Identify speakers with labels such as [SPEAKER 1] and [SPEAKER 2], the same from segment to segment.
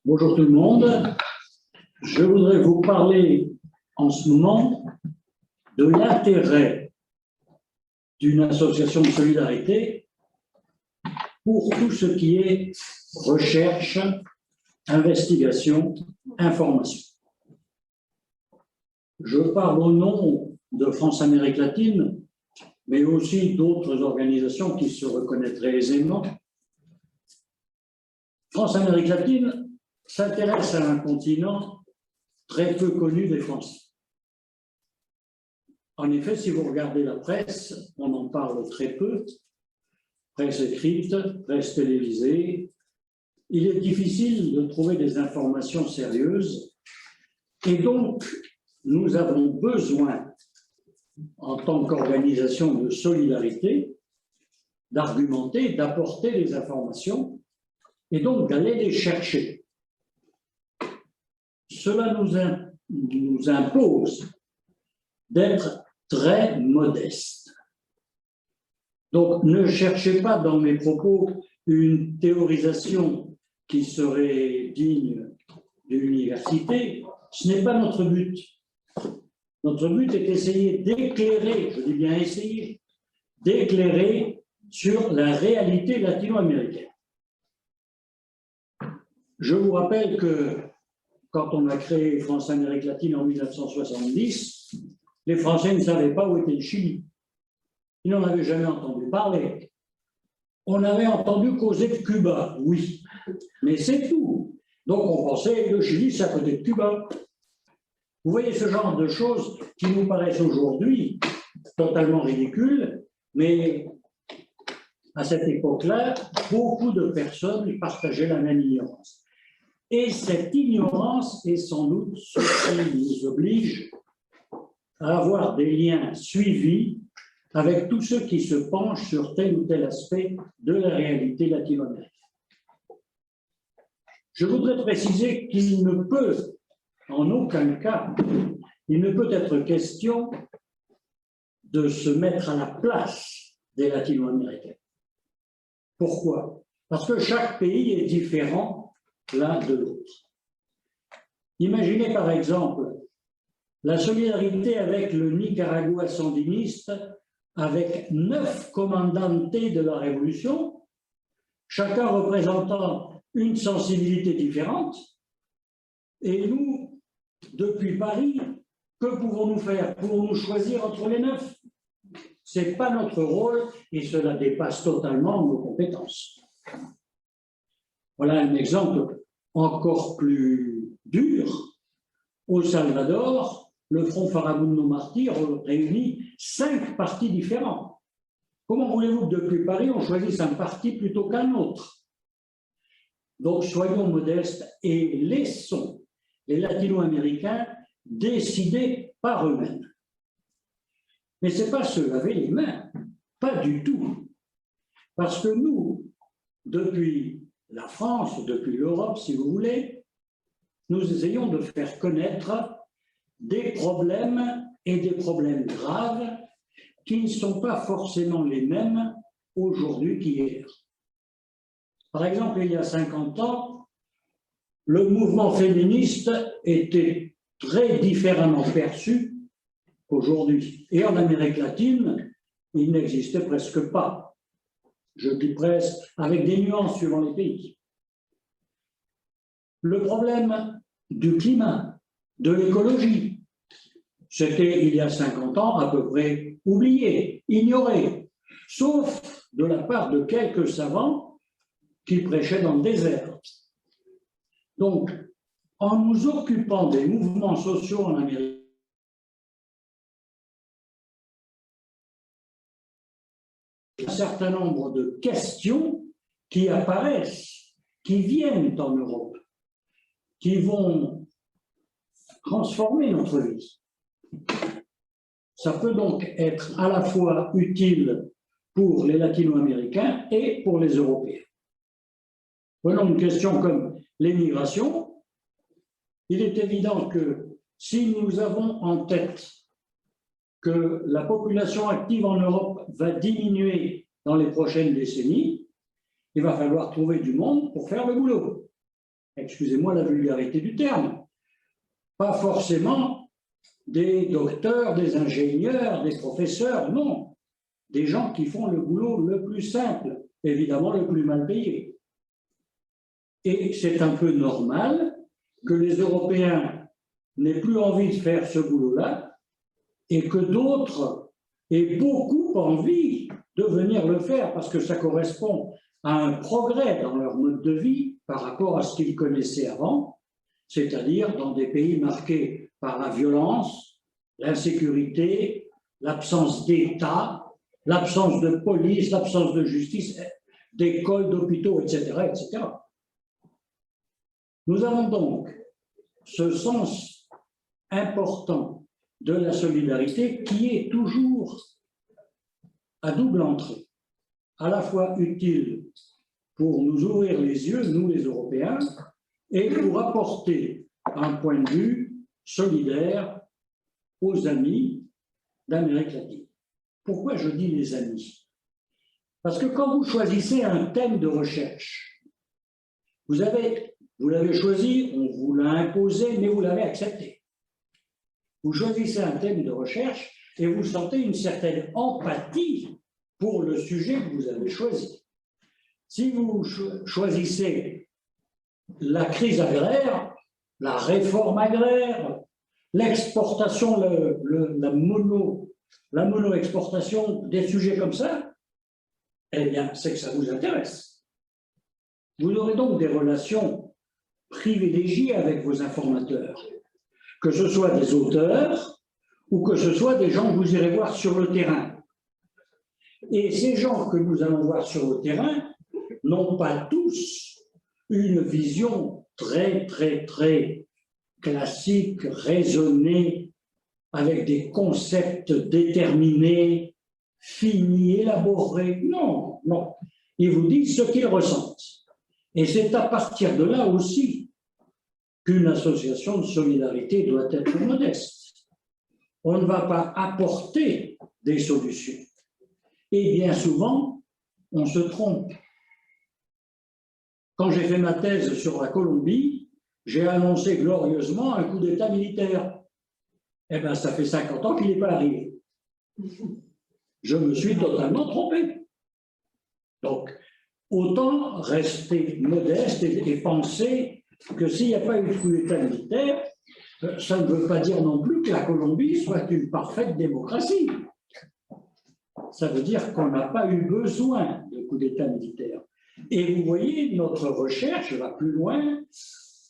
[SPEAKER 1] Bonjour tout le monde. Je voudrais vous parler en ce moment de l'intérêt d'une association de solidarité pour tout ce qui est recherche, investigation, information. Je parle au nom de France-Amérique latine, mais aussi d'autres organisations qui se reconnaîtraient aisément. France-Amérique latine s'intéresse à un continent très peu connu des Français. En effet, si vous regardez la presse, on en parle très peu, presse écrite, presse télévisée. Il est difficile de trouver des informations sérieuses et donc nous avons besoin, en tant qu'organisation de solidarité, d'argumenter, d'apporter des informations et donc d'aller les chercher. Cela nous impose d'être très modestes. Donc, ne cherchez pas dans mes propos une théorisation qui serait digne d'une université. Ce n'est pas notre but. Notre but est d'essayer d'éclairer, je dis bien essayer, d'éclairer sur la réalité latino-américaine. Je vous rappelle que quand on a créé France-Amérique latine en 1970, les Français ne savaient pas où était le Chili. Ils n'en avaient jamais entendu parler. On avait entendu causer de Cuba, oui, mais c'est tout. Donc on pensait que le Chili, c'est à côté de Cuba. Vous voyez ce genre de choses qui nous paraissent aujourd'hui totalement ridicules, mais à cette époque-là, beaucoup de personnes partageaient la même ignorance. Et cette ignorance est sans doute ce qui nous oblige à avoir des liens suivis avec tous ceux qui se penchent sur tel ou tel aspect de la réalité latino-américaine. Je voudrais préciser qu'il ne peut, en aucun cas, il ne peut être question de se mettre à la place des latino-américains. Pourquoi? Parce que chaque pays est différent l'un de l'autre. Imaginez par exemple la solidarité avec le Nicaragua sandiniste, avec 9 commandantes de la révolution, chacun représentant une sensibilité différente, et nous, depuis Paris, que pouvons-nous faire? Pouvons-nous choisir entre les 9? Ce n'est pas notre rôle et cela dépasse totalement nos compétences. Voilà un exemple encore plus dur. Au Salvador, le Front Farabundo Martí réunit 5 partis différents. Comment voulez-vous que depuis Paris, on choisisse un parti plutôt qu'un autre? Donc soyons modestes et laissons les latino-américains décider par eux-mêmes. Mais ce n'est pas se laver les mains, pas du tout. Parce que nous, depuis la France, depuis l'Europe, si vous voulez, nous essayons de faire connaître des problèmes et des problèmes graves qui ne sont pas forcément les mêmes aujourd'hui qu'hier. Par exemple, il y a 50 ans, le mouvement féministe était très différemment perçu qu'aujourd'hui. Et en Amérique latine, il n'existait presque pas. Je dis presque, avec des nuances suivant les pays. Le problème du climat, de l'écologie, c'était il y a 50 ans à peu près oublié, ignoré, sauf de la part de quelques savants qui prêchaient dans le désert. Donc, en nous occupant des mouvements sociaux en Amérique, un certain nombre de questions qui apparaissent, qui viennent en Europe, qui vont transformer notre vie. Ça peut donc être à la fois utile pour les latino-américains et pour les Européens. Prenons une question comme l'émigration. Il est évident que si nous avons en tête que la population active en Europe va diminuer dans les prochaines décennies, il va falloir trouver du monde pour faire le boulot. excusez-moi la vulgarité du terme, pas forcément des docteurs, des ingénieurs, des professeurs, non, des gens qui font le boulot le plus simple, évidemment le plus mal payé. Et c'est un peu normal que les Européens n'aient plus envie de faire ce boulot-là et que d'autres aient beaucoup envie de venir le faire parce que ça correspond à un progrès dans leur mode de vie par rapport à ce qu'ils connaissaient avant, c'est-à-dire dans des pays marqués par la violence, l'insécurité, l'absence d'État, l'absence de police, l'absence de justice, d'écoles, d'hôpitaux, etc., etc. Nous avons donc ce sens important de la solidarité qui est toujours à double entrée, à la fois utile pour nous ouvrir les yeux, nous les Européens, et pour apporter un point de vue solidaire aux amis d'Amérique latine. Pourquoi je dis les amis? Parce que quand vous choisissez un thème de recherche, vous l'avez choisi, on vous l'a imposé, mais vous l'avez accepté. Vous choisissez un thème de recherche et vous sentez une certaine empathie pour le sujet que vous avez choisi. Si vous choisissez la crise agraire, la réforme agraire, l'exportation, la mono-exportation, des sujets comme ça, eh bien, c'est que ça vous intéresse. Vous aurez donc des relations privilégiées avec vos informateurs, que ce soit des auteurs ou que ce soit des gens que vous irez voir sur le terrain. Et ces gens que nous allons voir sur le terrain n'ont pas tous une vision très, très, très classique, raisonnée, avec des concepts déterminés, finis, élaborés. Non, non. Ils vous disent ce qu'ils ressentent. Et c'est à partir de là aussi qu'une association de solidarité doit être modeste. On ne va pas apporter des solutions. Et bien souvent, on se trompe. Quand j'ai fait ma thèse sur la Colombie, j'ai annoncé glorieusement un coup d'État militaire. Eh bien, ça fait 50 ans qu'il n'est pas arrivé. Je me suis totalement trompé. Donc, autant rester modeste et penser que s'il n'y a pas eu de coup d'État militaire, ça ne veut pas dire non plus que la Colombie soit une parfaite démocratie. Ça veut dire qu'on n'a pas eu besoin de coup d'État militaire. Et vous voyez, notre recherche va plus loin,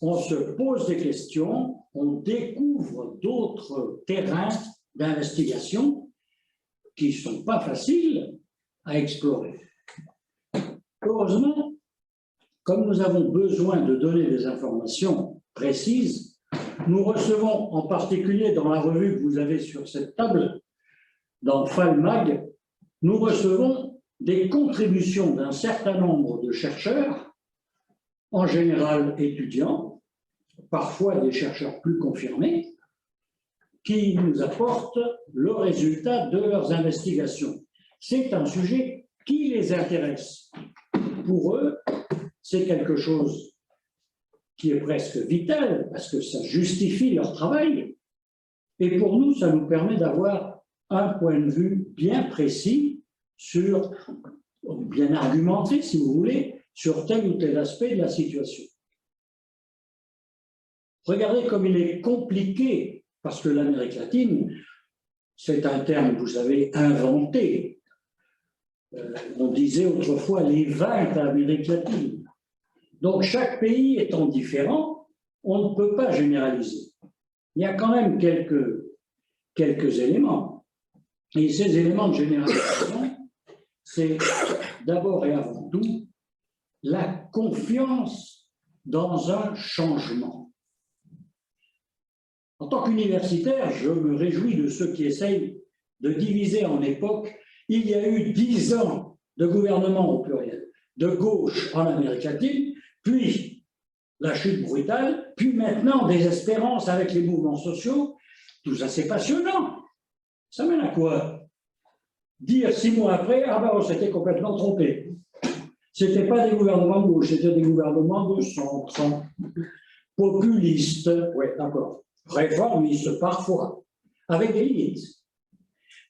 [SPEAKER 1] on se pose des questions, on découvre d'autres terrains d'investigation qui ne sont pas faciles à explorer. Heureusement, comme nous avons besoin de donner des informations précises, nous recevons en particulier dans la revue que vous avez sur cette table, dans FALMAG, nous recevons des contributions d'un certain nombre de chercheurs, en général étudiants, parfois des chercheurs plus confirmés, qui nous apportent le résultat de leurs investigations. C'est un sujet qui les intéresse. Pour eux, c'est quelque chose qui est presque vital, parce que ça justifie leur travail. Et pour nous, ça nous permet d'avoir un point de vue bien précis sur, bien argumenté, si vous voulez, sur tel ou tel aspect de la situation. Regardez comme il est compliqué, parce que l'Amérique latine, c'est un terme, vous savez, inventé. On disait autrefois les 20 Amériques latines. Donc chaque pays étant différent, on ne peut pas généraliser. Il y a quand même quelques éléments. Et ces éléments de généralisation, c'est d'abord et avant tout la confiance dans un changement. En tant qu'universitaire, je me réjouis de ceux qui essayent de diviser en époques. Il y a eu 10 ans de gouvernement au pluriel, de gauche en Amérique latine, puis la chute brutale, puis maintenant des espérances avec les mouvements sociaux. Tout ça, c'est passionnant. Ça mène à quoi? Dire 6 mois après, ah ben on s'était complètement trompé. Ce n'étaient pas des gouvernements de gauche, c'était des gouvernements de centre, populistes, oui, d'accord, réformistes parfois, avec des limites.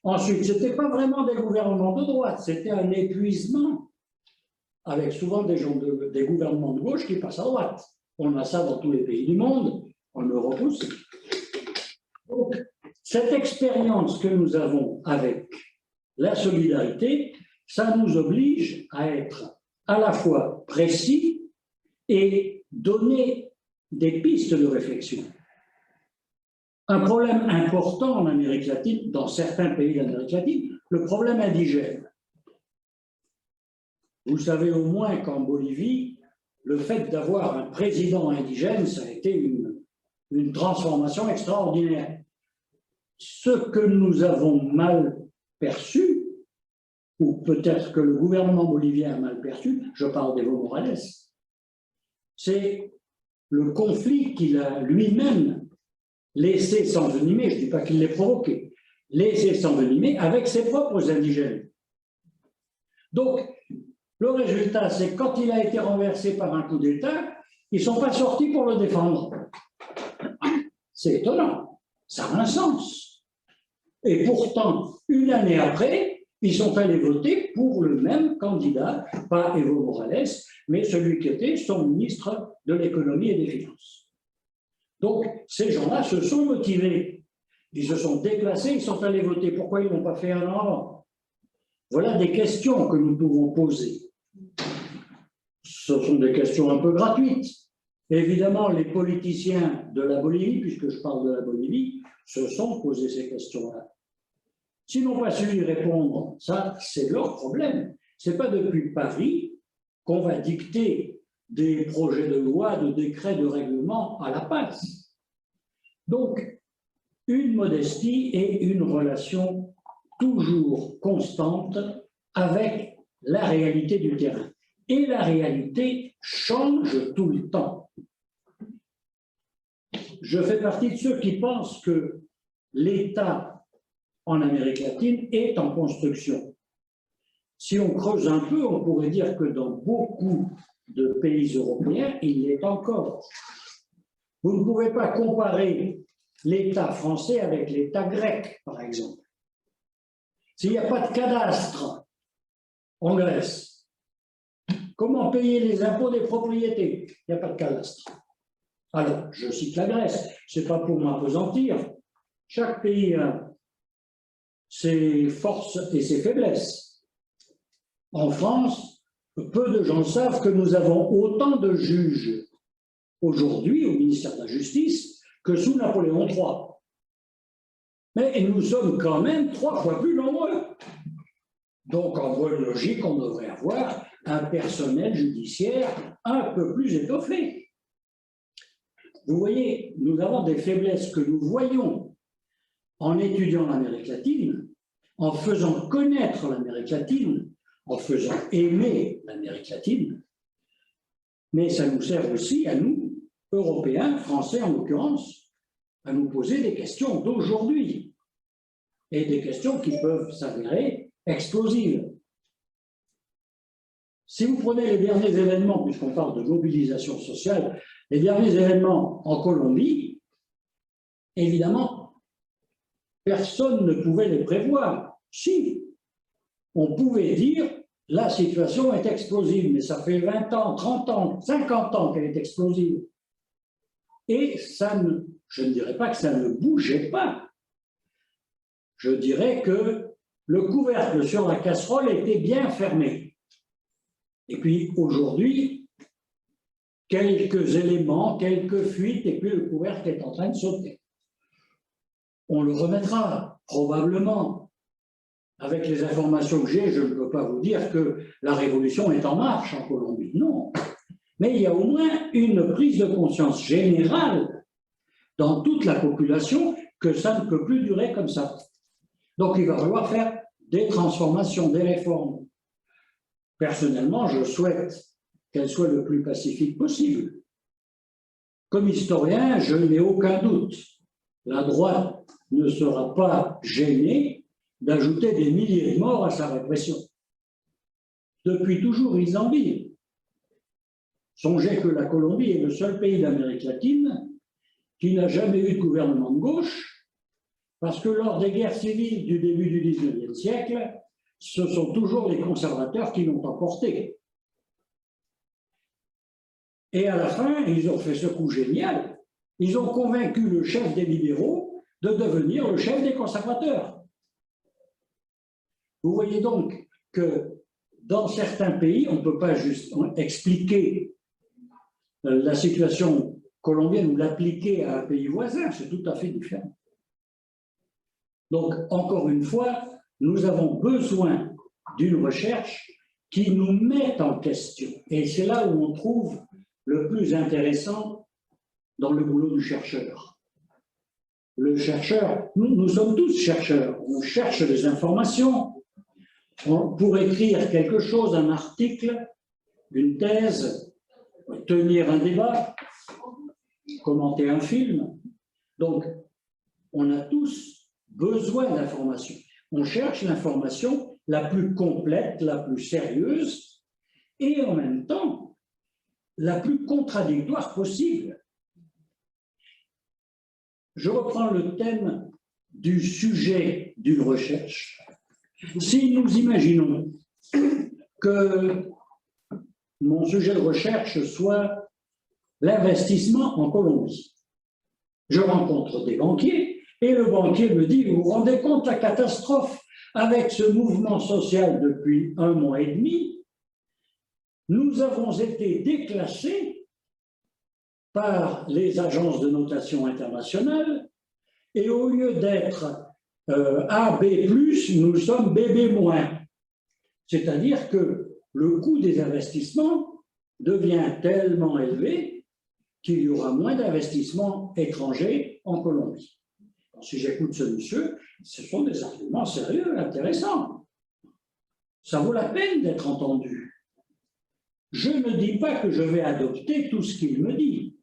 [SPEAKER 1] Ensuite, ce n'était pas vraiment des gouvernements de droite, c'était un épuisement, avec souvent des gouvernements de gauche qui passent à droite. On a ça dans tous les pays du monde, en Europe aussi. Donc, cette expérience que nous avons avec la solidarité, ça nous oblige à être à la fois précis et donner des pistes de réflexion. Un problème important en Amérique latine, dans certains pays d'Amérique latine, le problème indigène. Vous savez au moins qu'en Bolivie, le fait d'avoir un président indigène, ça a été une transformation extraordinaire. Ce que nous avons mal perçu, ou peut-être que le gouvernement bolivien a mal perçu, je parle d'Evo Morales, c'est le conflit qu'il a lui-même laissé s'envenimer, je ne dis pas qu'il l'ait provoqué, laissé s'envenimer avec ses propres indigènes. Donc, le résultat, c'est que quand il a été renversé par un coup d'État, ils ne sont pas sortis pour le défendre. C'est étonnant, ça a un sens. Et pourtant, une année après, ils sont allés voter pour le même candidat, pas Evo Morales, mais celui qui était son ministre de l'économie et des finances. Donc, ces gens-là se sont motivés. Ils se sont déplacés, ils sont allés voter. Pourquoi ils ne l'ont pas fait un an avant? Voilà des questions que nous pouvons poser. Ce sont des questions un peu gratuites. Évidemment, les politiciens de la Bolivie, puisque je parle de la Bolivie, se sont posés ces questions-là. S'ils n'ont pas su y répondre, ça, c'est leur problème. Ce n'est pas depuis Paris qu'on va dicter des projets de loi, de décrets, de règlements à la passe. Donc, une modestie et une relation toujours constante avec la réalité du terrain. Et la réalité change tout le temps. Je fais partie de ceux qui pensent que l'État en Amérique latine est en construction. Si on creuse un peu, on pourrait dire que dans beaucoup de pays européens, il l'est encore. Vous ne pouvez pas comparer l'État français avec l'État grec, par exemple. S'il n'y a pas de cadastre en Grèce, comment payer les impôts des propriétés? Il n'y a pas de cadastre. Alors, je cite la Grèce, ce n'est pas pour m'appesantir. Chaque pays a ses forces et ses faiblesses. En France, peu de gens savent que nous avons autant de juges aujourd'hui au ministère de la Justice que sous Napoléon III. Mais nous sommes quand même 3 fois plus nombreux. Donc, en bonne logique, on devrait avoir un personnel judiciaire un peu plus étoffé. Vous voyez, nous avons des faiblesses que nous voyons en étudiant l'Amérique latine, en faisant connaître l'Amérique latine, en faisant aimer l'Amérique latine, mais ça nous sert aussi à nous, Européens, Français en l'occurrence, à nous poser des questions d'aujourd'hui et des questions qui peuvent s'avérer explosives. Si vous prenez les derniers événements, puisqu'on parle de mobilisation sociale, les derniers événements en Colombie, évidemment, personne ne pouvait les prévoir. Si, on pouvait dire la situation est explosive, mais ça fait 20 ans, 30 ans, 50 ans qu'elle est explosive. Et ça ne, je ne dirais pas que ça ne bougeait pas. Je dirais que le couvercle sur la casserole était bien fermé. Et puis aujourd'hui, quelques éléments, quelques fuites, et puis le couvercle est en train de sauter. On le remettra, probablement. Avec les informations que j'ai, je ne peux pas vous dire que la révolution est en marche en Colombie, non. Mais il y a au moins une prise de conscience générale dans toute la population que ça ne peut plus durer comme ça. Donc il va falloir faire des transformations, des réformes. Personnellement, je souhaite qu'elles soient le plus pacifiques possible. Comme historien, je n'ai aucun doute. La droite ne sera pas gênée d'ajouter des milliers de morts à sa répression. depuis toujours, ils en vivent. Songez que la Colombie est le seul pays d'Amérique latine qui n'a jamais eu de gouvernement de gauche, parce que lors des guerres civiles du début du XIXe siècle, ce sont toujours les conservateurs qui l'ont emporté. Et à la fin, ils ont fait ce coup génial. Ils ont convaincu le chef des libéraux de devenir le chef des conservateurs. Vous voyez donc que dans certains pays, on ne peut pas juste expliquer la situation colombienne ou l'appliquer à un pays voisin, c'est tout à fait différent. Donc, encore une fois, nous avons besoin d'une recherche qui nous mette en question. Et c'est là où on trouve le plus intéressant dans le boulot du chercheur. Le chercheur, nous sommes tous chercheurs, on cherche des informations. Pour écrire quelque chose, un article, une thèse, tenir un débat, commenter un film. Donc, on a tous besoin d'informations. On cherche l'information la plus complète, la plus sérieuse et en même temps la plus contradictoire possible. Je reprends le thème du sujet d'une recherche. Si nous imaginons que mon sujet de recherche soit l'investissement en Colombie, je rencontre des banquiers et le banquier me dit, vous vous rendez compte la catastrophe avec ce mouvement social depuis 1 mois et demi, nous avons été déclassés par les agences de notation internationale et au lieu d'être A, B+, nous sommes BB-. C'est-à-dire que le coût des investissements devient tellement élevé qu'il y aura moins d'investissements étrangers en Colombie. Alors, si j'écoute ce monsieur, ce sont des arguments sérieux, intéressants. Ça vaut la peine d'être entendu. Je ne dis pas que je vais adopter tout ce qu'il me dit,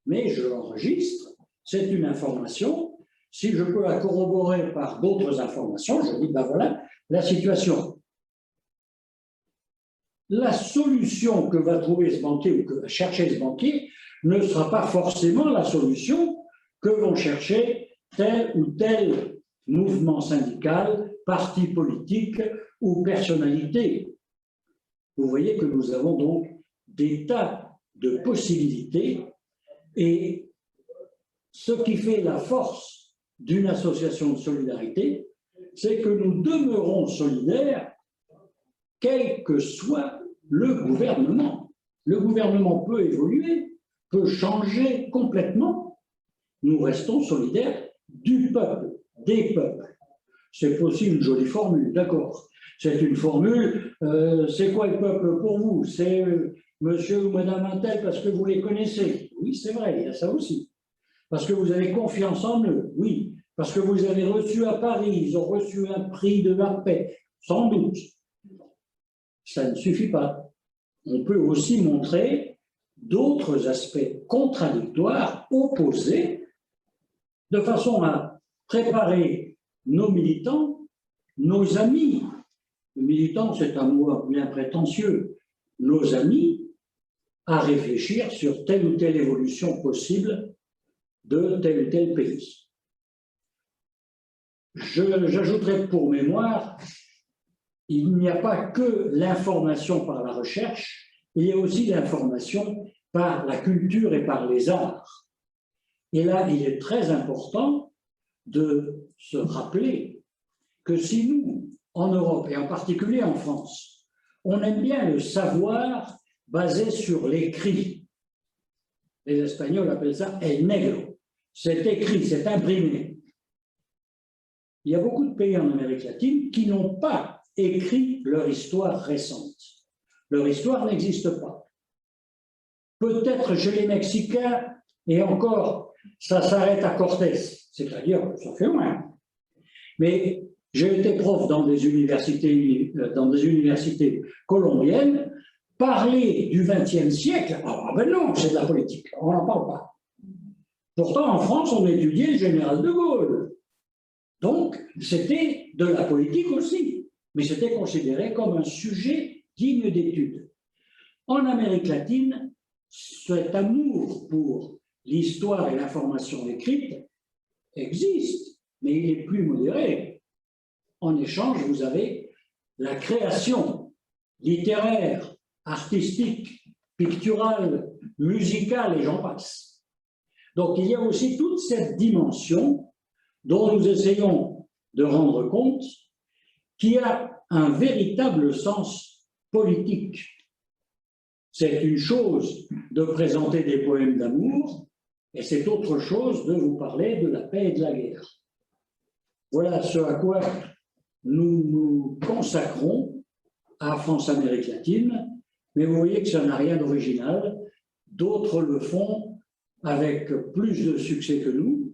[SPEAKER 1] mais je l'enregistre, c'est une information. Si je peux la corroborer par d'autres informations, je dis, ben voilà la situation. La solution que va trouver ce banquier ou que va chercher ce banquier ne sera pas forcément la solution que vont chercher tel ou tel mouvement syndical, parti politique ou personnalité. Vous voyez que nous avons donc des tas de possibilités et ce qui fait la force d'une association de solidarité, c'est que nous demeurons solidaires quel que soit le gouvernement. Le gouvernement peut évoluer, peut changer complètement. Nous restons solidaires du peuple, des peuples. C'est aussi une jolie formule, d'accord. C'est une formule, c'est quoi le peuple pour vous? C'est monsieur ou madame Intel parce que vous les connaissez. Oui, c'est vrai, il y a ça aussi. Parce que vous avez confiance en eux, oui. Parce que vous avez reçu à Paris, ils ont reçu un prix de la paix, sans doute. Ça ne suffit pas. On peut aussi montrer d'autres aspects contradictoires, opposés, de façon à préparer nos militants, nos amis. Le militant, c'est un mot bien prétentieux. Nos amis, à réfléchir sur telle ou telle évolution possible de tel ou tel pays. J'ajouterai pour mémoire, il n'y a pas que l'information par la recherche, il y a aussi l'information par la culture et par les arts. Et là, il est très important de se rappeler que si nous, en Europe et en particulier en France, on aime bien le savoir basé sur l'écrit. Les Espagnols appellent ça el negro. C'est écrit, c'est imprimé. Il y a beaucoup de pays en Amérique latine qui n'ont pas écrit leur histoire récente. Leur histoire n'existe pas. Peut-être chez les Mexicains, et encore, ça s'arrête à Cortés, c'est-à-dire ça fait loin. Mais j'ai été prof dans des universités colombiennes. Parler du XXe siècle, ah ben non, c'est de la politique, on n'en parle pas. Pourtant, en France, on étudiait le général de Gaulle. Donc, c'était de la politique aussi, mais c'était considéré comme un sujet digne d'étude. En Amérique latine, cet amour pour l'histoire et l'information écrite existe, mais il est plus modéré. En échange, vous avez la création littéraire, artistique, picturale, musicale, et j'en passe. Donc il y a aussi toute cette dimension dont nous essayons de rendre compte, qui a un véritable sens politique. C'est une chose de présenter des poèmes d'amour, et c'est autre chose de vous parler de la paix et de la guerre. Voilà ce à quoi nous nous consacrons à France-Amérique latine, mais vous voyez que ça n'a rien d'original. D'autres le font avec plus de succès que nous,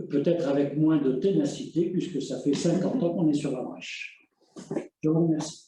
[SPEAKER 1] peut-être avec moins de ténacité, puisque ça fait 50 ans qu'on est sur la brèche. Je vous remercie.